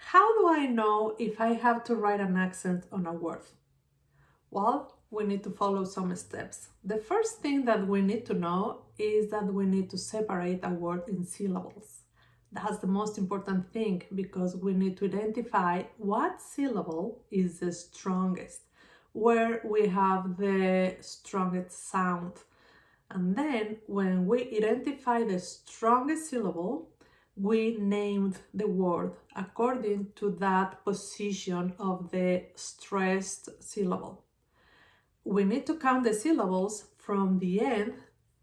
How do I know if I have to write an accent on a word? Well, we need to follow some steps. The first thing that we need to know is that we need to separate a word in syllables. That's the most important thing because we need to identify what syllable is the strongest, where we have the strongest sound. And then when we identify the strongest syllable, we named the word according to that position of the stressed syllable. We need to count the syllables from the end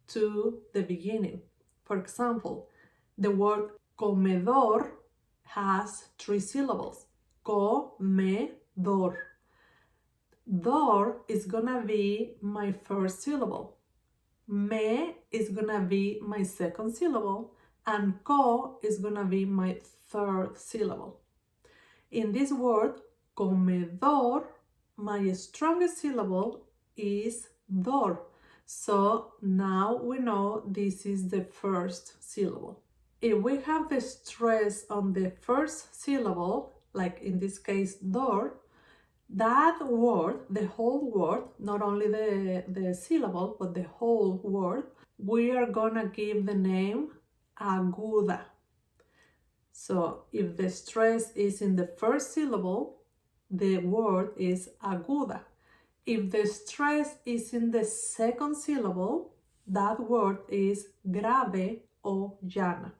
to the beginning. For example, the word comedor has 3 syllables. Comedor. Dor is gonna be my first syllable. Me is gonna be my second syllable, and co is gonna be my third syllable. In this word, comedor, my strongest syllable is dor. So now we know this is the first syllable. If we have the stress on the first syllable, like in this case dor, that word, the whole word, not only the syllable, but the whole word, we are gonna give the name aguda. So if the stress is in the first syllable, the word is aguda. If the stress is in the second syllable, that word is grave o llana.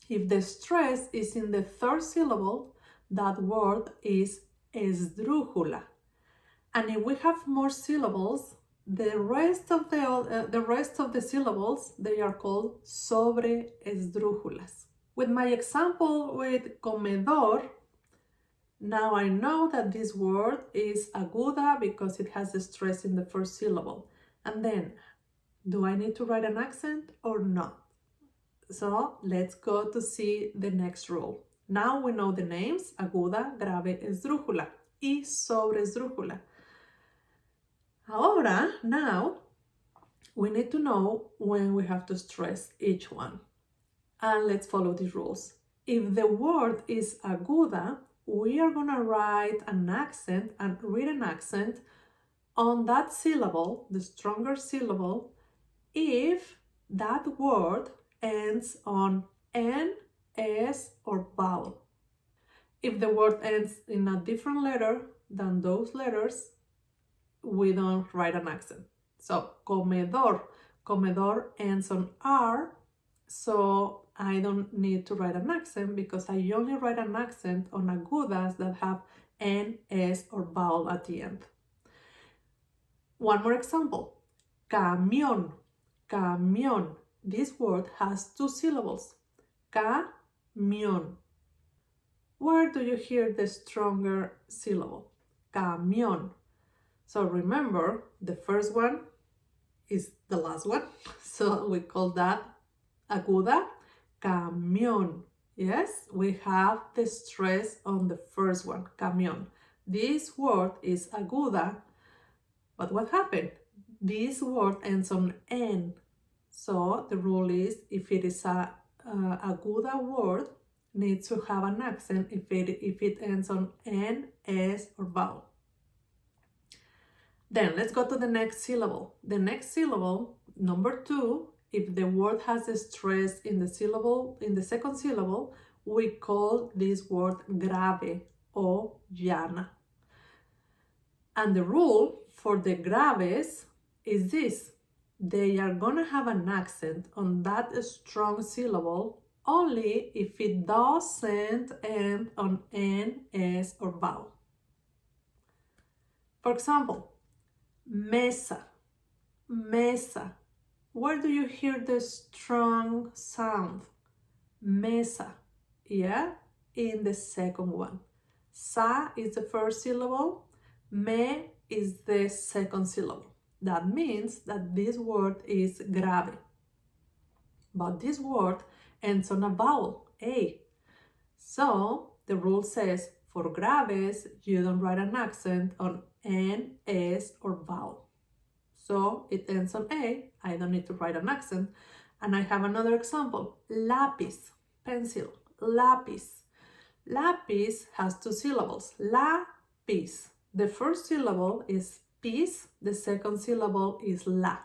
If the stress is in the third syllable, that word is esdrújula. And if we have more syllables, the rest of the syllables, they are called sobreesdrújulas. With my example with comedor, now I know that this word is aguda because it has the stress in the first syllable. And then, do I need to write an accent or not? So let's go to see the next rule. Now we know the names, aguda, grave, esdrújula y sobreesdrújula. Ahora, now, we need to know when we have to stress each one. And let's follow these rules. If the word is aguda, we are going to write an accent and read an accent on that syllable, the stronger syllable, if that word ends on N, S, or vowel. If the word ends in a different letter than those letters, we don't write an accent. So, comedor. Comedor ends on R, so I don't need to write an accent because I only write an accent on agudas that have N, S, or vowel at the end. One more example. Camión. Camión. This word has 2 syllables. Camión. Where do you hear the stronger syllable? Camión. So remember, the first one is the last one. So we call that aguda, camión. Yes, we have the stress on the first one, camión. This word is aguda, but what happened? This word ends on N. So the rule is if it is a aguda word, needs to have an accent if it ends on N, S, or vowel. Then let's go to the next syllable. The next syllable, number 2, if the word has a stress in the second syllable, we call this word grave o llana. And the rule for the graves is this. They are gonna have an accent on that strong syllable only if it doesn't end on N, S, or vowel. For example, mesa, mesa. Where do you hear the strong sound? Mesa, yeah, in the second one. Sa is the first syllable, me is the second syllable. That means that this word is grave. But this word ends on a vowel, A. So the rule says for graves, you don't write an accent on N, S, or vowel. So it ends on A, I don't need to write an accent. And I have another example, lápiz, pencil, lápiz. Lápiz has two syllables. Lápiz. The first syllable is pis, the second syllable is la.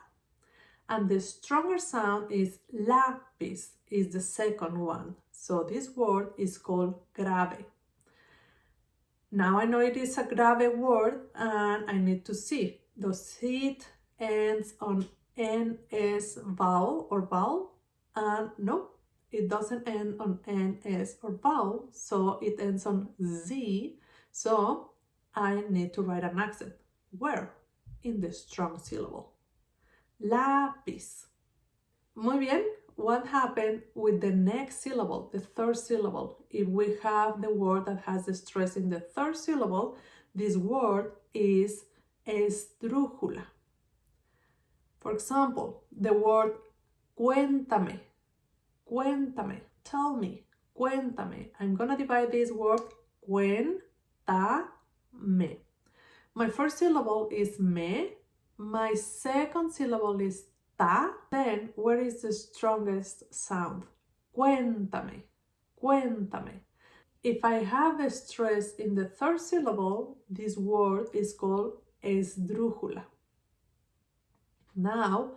And the stronger sound is lápiz, is the second one. So this word is called grave. Now I know it is a grave word and I need to see. Does it ends on NS vowel or vowel? And no, it doesn't end on NS or vowel, so it ends on Z. So I need to write an accent. Where? In the strong syllable. Lápiz. Muy bien. What happened with the next syllable, the third syllable? If we have the word that has the stress in the third syllable, this word is esdrújula. For example, the word cuéntame, cuéntame, tell me, cuéntame. I'm gonna divide this word cuéntame. My first syllable is me, my second syllable is ta. Then where is the strongest sound? Cuéntame, cuéntame. If I have the stress in the third syllable, this word is called esdrújula. Now,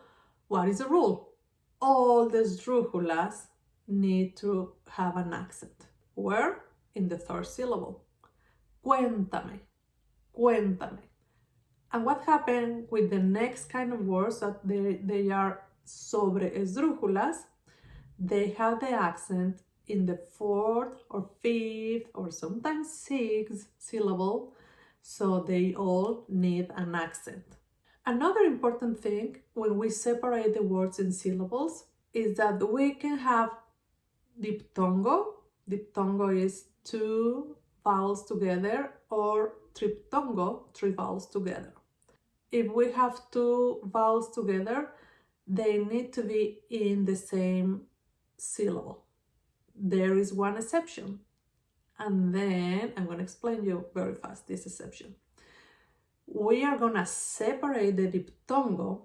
what is the rule? All the esdrújulas need to have an accent. Where? In the third syllable. Cuéntame, cuéntame. And what happened with the next kind of words that they are sobre esdrújulas? They have the accent in the fourth or fifth or sometimes sixth syllable, so they all need an accent. Another important thing when we separate the words in syllables is that we can have diptongo. Diptongo is two vowels together, or triptongo, three vowels together. If we have two vowels together, they need to be in the same syllable. There is one exception, and then I'm going to explain you very fast this exception. We are going to separate the diptongo,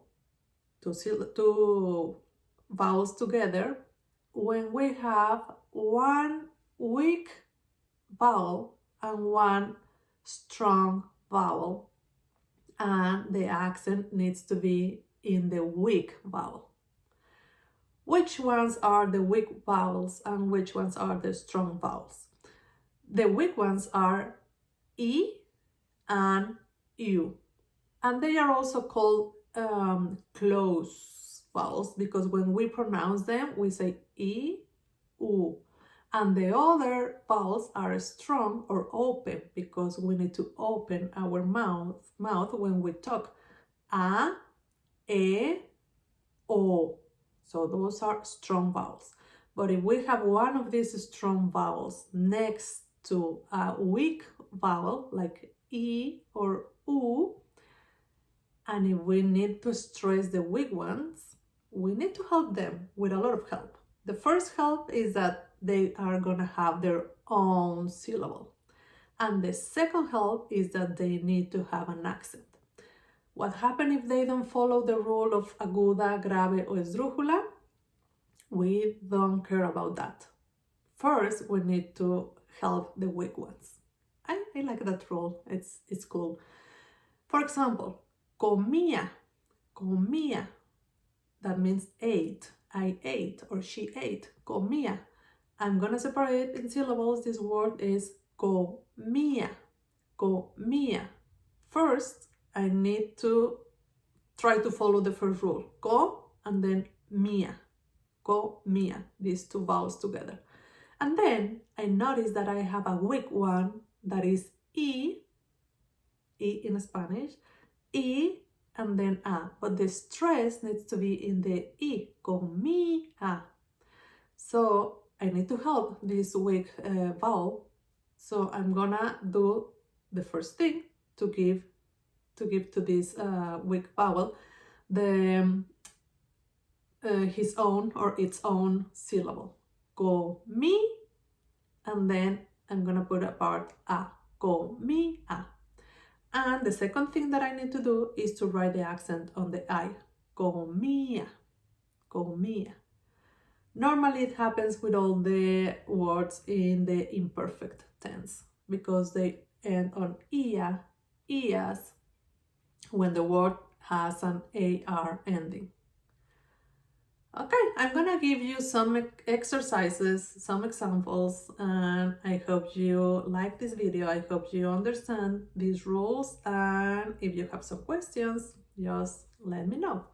two vowels together, when we have one weak vowel and one strong vowel, and the accent needs to be in the weak vowel. Which ones are the weak vowels and which ones are the strong vowels? The weak ones are E and U. And they are also called close vowels, because when we pronounce them, we say E, U. And the other vowels are strong or open, because we need to open our mouth when we talk. A, E, O. So those are strong vowels. But if we have one of these strong vowels next to a weak vowel, like E or U, and if we need to stress the weak ones, we need to help them with a lot of help. The first help is that they are going to have their own syllable. And the second help is that they need to have an accent. What happens if they don't follow the rule of aguda, grave, or esdrújula? We don't care about that. First, we need to help the weak ones. I like that rule. It's cool. For example, comía, comía. That means ate. I ate or she ate. Comía. I'm gonna separate in syllables. This word is comía. Comía. First, I need to try to follow the first rule. Co and then mía. Comía. These two vowels together. And then I notice that I have a weak one that is E in Spanish, E and then A. But the stress needs to be in the E, comía. So I need to help this weak vowel. So I'm gonna do the first thing to give to this weak vowel his own or its own syllable. Comí, and then I'm gonna put a part A. Comía. And the second thing that I need to do is to write the accent on the I. Comía. Comía. Normally it happens with all the words in the imperfect tense because they end on ia, ias, when the word has an AR ending. Okay, I'm gonna give you some exercises, some examples, and I hope you like this video. I hope you understand these rules, and if you have some questions, just let me know.